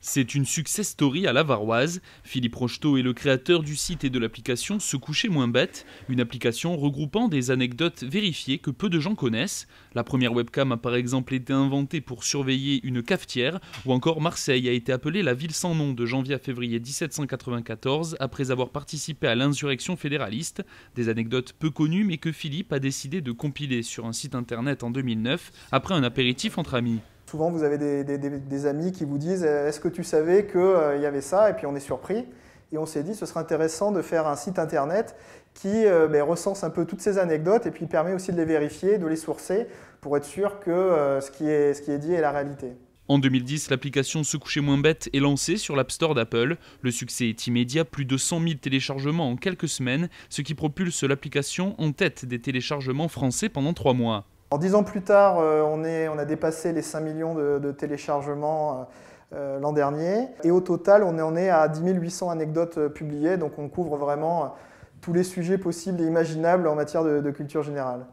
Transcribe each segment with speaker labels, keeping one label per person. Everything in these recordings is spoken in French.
Speaker 1: C'est une success story à la Varoise. Philippe Rocheteau est le créateur du site et de l'application Se coucher moins bête, une application regroupant des anecdotes vérifiées que peu de gens connaissent. La première webcam a par exemple été inventée pour surveiller une cafetière, ou encore Marseille a été appelée la ville sans nom de janvier à février 1794 après avoir participé à l'insurrection fédéraliste. Des anecdotes peu connues mais que Philippe a décidé de compiler sur un site internet en 2009 après un apéritif entre amis.
Speaker 2: Souvent, vous avez des amis qui vous disent « Est-ce que tu savais qu'il y avait ça ?» Et puis on est surpris. Et on s'est dit ce serait intéressant de faire un site internet qui recense un peu toutes ces anecdotes et puis permet aussi de les vérifier, de les sourcer pour être sûr que ce qui est dit est la réalité.
Speaker 1: En 2010, l'application Se coucher moins bête est lancée sur l'App Store d'Apple. Le succès est immédiat, plus de 100 000 téléchargements en quelques semaines, ce qui propulse l'application en tête des téléchargements français pendant 3 mois.
Speaker 2: 10 ans plus tard, on a dépassé les 5 millions de téléchargements l'an dernier. Et au total, on en est à 10 800 anecdotes publiées. Donc on couvre vraiment tous les sujets possibles et imaginables en matière de culture générale.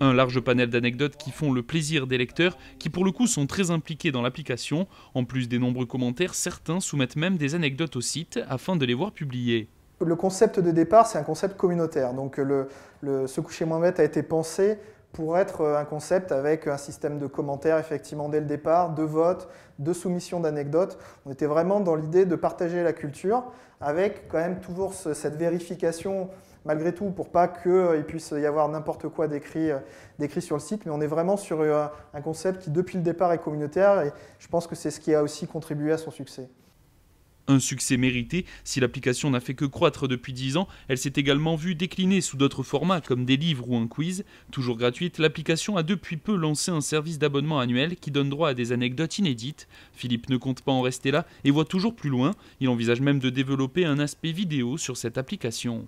Speaker 1: Un large panel d'anecdotes qui font le plaisir des lecteurs, qui pour le coup sont très impliqués dans l'application. En plus des nombreux commentaires, certains soumettent même des anecdotes au site afin de les voir publiées.
Speaker 2: Le concept de départ, c'est un concept communautaire. Donc le Se coucher moins bête a été pensé pour être un concept avec un système de commentaires, effectivement, dès le départ, de vote, de soumission d'anecdotes. On était vraiment dans l'idée de partager la culture, avec quand même toujours cette vérification, malgré tout, pour pas qu'il puisse y avoir n'importe quoi d'écrit sur le site. Mais on est vraiment sur un concept qui, depuis le départ, est communautaire, et je pense que c'est ce qui a aussi contribué à son succès.
Speaker 1: Un succès mérité, si l'application n'a fait que croître depuis 10 ans, elle s'est également vue déclinée sous d'autres formats comme des livres ou un quiz. Toujours gratuite, l'application a depuis peu lancé un service d'abonnement annuel qui donne droit à des anecdotes inédites. Philippe ne compte pas en rester là et voit toujours plus loin. Il envisage même de développer un aspect vidéo sur cette application.